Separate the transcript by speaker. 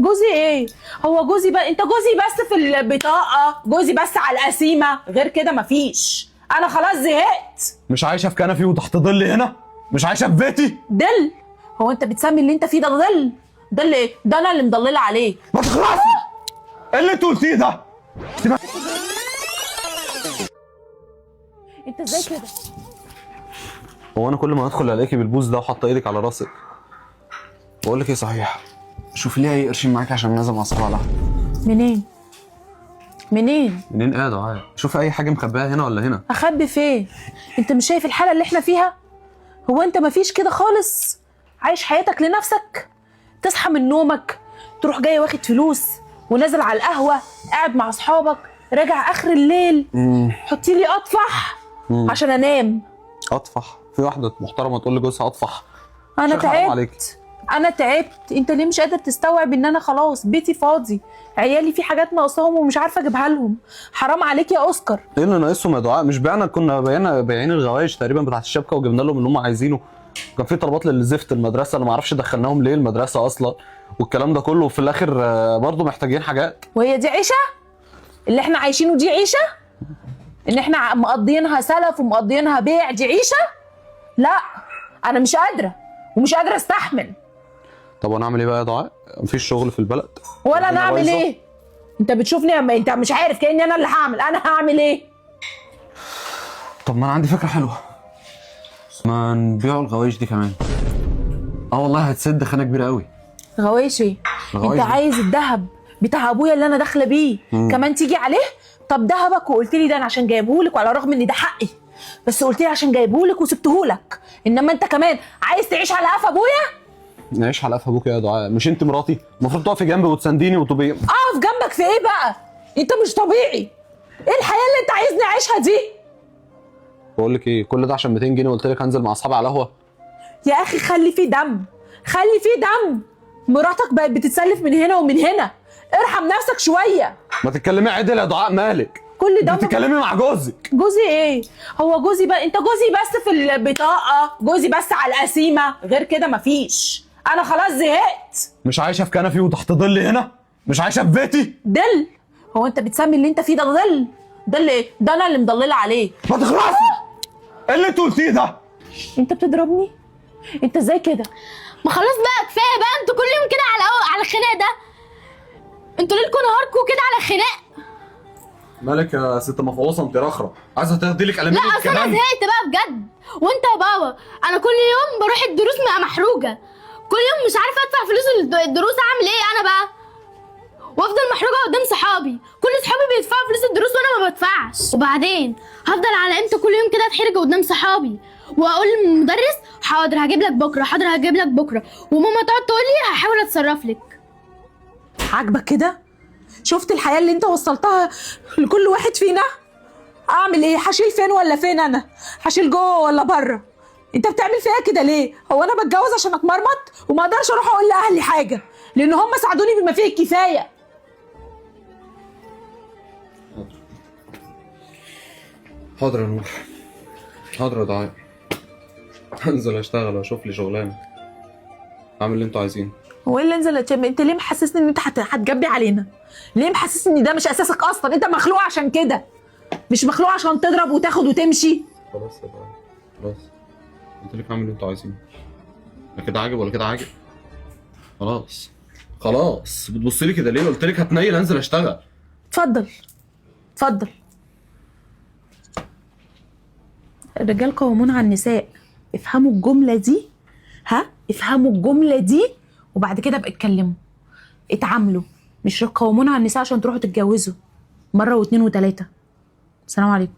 Speaker 1: جوزي ايه؟ هو جوزي بقى انت جوزي بس في البطاقه، جوزي بس على القسيمه، غير كده مفيش. انا خلاص زهقت.
Speaker 2: مش عايشه في كنفي وتحت ظلي هنا؟ مش عايشه في بيتي؟
Speaker 1: ظل؟ هو انت بتسمي اللي انت فيه ده ظل؟ ظل ايه؟ ده انا اللي مضلله عليه.
Speaker 2: ما تخلصي! ايه اللي انت قلتيه ده؟
Speaker 1: انت ازاي كده؟
Speaker 2: هو انا كل ما ادخل الاقيكي بالبوز ده وحاطه ايدك على راسك. بقول لك ايه صحيح، شوفي لي اي قرشين معاكي عشان لازم اعصب عليها.
Speaker 1: منين؟ منين؟
Speaker 2: منين قاعد عادي؟ شوفي اي حاجه مخباها هنا ولا هنا.
Speaker 1: اخبي فين؟ انت مش شايف الحاله اللي احنا فيها؟ هو انت مفيش كده خالص؟ عايش حياتك لنفسك؟ تصحى من نومك تروح جاي واخد فلوس ونازل على القهوه قاعد مع اصحابك، راجع اخر الليل حطي لي اطفح عشان انام.
Speaker 2: اطفح؟ في واحده محترمه تقول لجوزها اطفح؟
Speaker 1: انا تعبت. انا تعبت. انت ليه مش قادر تستوعب ان انا خلاص بيتي فاضي، عيالي في حاجات ناقصاهم ومش عارفه اجيبها لهم؟ حرام عليك يا اوسكار.
Speaker 2: ايه اللي ناقصهم يا دعاء؟ مش كنا بايعين الغوايش تقريبا بتاعت الشبكه وجبنا لهم اللي هم عايزينه. كان في طلبات للزفت المدرسه اللي ما اعرفش دخلناهم ليه المدرسه اصلا، والكلام ده كله، وفي الاخر برضه محتاجين حاجات.
Speaker 1: وهي دي عيشه؟ اللي احنا عايشينه دي عيشه؟ ان احنا مقضيينها سلف ومقضيينها بيع دي عيشه؟ لا انا مش قادره ومش قادره استحمل.
Speaker 2: طب وانا اعمل ايه بقى يا دعاء؟ مفيش شغل في البلد
Speaker 1: ولا انا اعمل ايه؟ انت بتشوفني اما انت مش عارف كاني انا اللي هعمل. انا هعمل ايه؟
Speaker 2: طب ما انا عندي فكره حلوه، ما نبيعوا الغوايش دي كمان. والله هتسد خانه كبيره قوي.
Speaker 1: غوايش ايه؟ انت عايز الذهب بتاع ابويا اللي انا داخله بيه كمان تيجي عليه؟ طب ذهبك وقلت لي ده انا عشان جايبهولك، وعلى الرغم ان ده حقي، بس قلت لي عشان جايبهولك وسبتهولك، انما انت كمان عايز تعيش على قفا ابويا؟
Speaker 2: نعيش على قفا ابوك يا دعاء؟ مش انت مراتي؟ المفروض تقفي جنبي وتسانديني وتبقي.
Speaker 1: اقف جنبك في ايه بقى؟ انت مش طبيعي. ايه الحياه اللي انت عايزني اعيشها دي؟
Speaker 2: بقول لك ايه، كل ده عشان 200 جنيه قلت لك هنزل مع اصحابي على القهوه؟
Speaker 1: يا اخي خلي فيه دم، خلي فيه دم. مراتك بقت بتتسلف من هنا ومن هنا، ارحم نفسك شويه.
Speaker 2: ما تتكلمي عدل يا دعاء، مالك؟
Speaker 1: كل ده
Speaker 2: بتتكلمي مع جوزك.
Speaker 1: جوزي ايه؟ هو جوزي بقى انت جوزي بس في البطاقه، جوزي بس على القسيمه، غير كده مفيش. انا خلاص زهقت.
Speaker 2: مش عايشه في كنفي وتحت ظلي هنا؟ مش عايشه في بيتي؟
Speaker 1: ظل؟ هو انت بتسمي اللي انت فيه ده ظل؟ ظل ايه؟ ده انا اللي مضلله عليه.
Speaker 2: ما تخلصي! ايه اللي انت قلتيه ده؟
Speaker 1: انت بتضربني؟ انت ازاي كده؟
Speaker 3: ما خلاص بقى كفايه بقى، انتوا كل يوم كده على الخناق ده. انتوا ليلكوا نهاركوا كده على خناق.
Speaker 2: مالك يا ست مفعوصه؟ انت رخره عايزه تاخدي لك قلمين.
Speaker 3: لا اصل انا زهقت بقى بجد. وانت يا بابا، انا كل يوم بروح الدروس محروجه، كل يوم مش عارفه ادفع فلوس الدروس. اعمل ايه انا بقى؟ وافضل محروجه قدام صحابي، كل صحابي بيدفعوا فلوس الدروس وانا ما بدفعش. وبعدين هفضل على امتى كل يوم كده اتحرج قدام صحابي واقول للمدرس حاضر هجيب لك بكره، حاضر هجيب لك بكره، وماما تقعد تقول لي هحاول اتصرف لك.
Speaker 1: عاجبك كده؟ شفت الحياه اللي انت وصلتها لكل واحد فينا؟ اعمل ايه؟ هشيل فين ولا فين؟ انا هشيل جوه ولا بره؟ انت بتعمل فيها كده ليه؟ هو انا بتجوز عشان اتمرمط وما اقدرش اروح اقول لاهلي حاجه لان هم ساعدوني بما فيه الكفايه؟
Speaker 2: حاضر يا نور، حاضر يا دعاء، هنزل اشتغل واشوف لي شغلانه، اعمل اللي انتوا عايزينه.
Speaker 1: هو ايه اللي انزل انت ليه محسسني ان انت هتجبي علينا؟ ليه محسسني ان ده مش اساسك اصلا؟ انت مخلوق عشان كده، مش مخلوق عشان تضرب وتاخد وتمشي.
Speaker 2: خلاص يا دعاء خلاص، قلت لك اعمل اللي انتوا عايزينه. لا كده عاجب ولا كده عاجب. خلاص خلاص، بتبصي لي كده ليه؟ قلت لك هتنيل انزل اشتغل.
Speaker 1: اتفضل اتفضل. الرجال قوامون على النساء، افهموا الجمله دي. افهموا الجمله دي وبعد كده ابقى اتكلموا، اتعاملوا. مش قوامون على النساء عشان تروحوا تتجوزوا مره واثنين وثلاثه. السلام عليكم.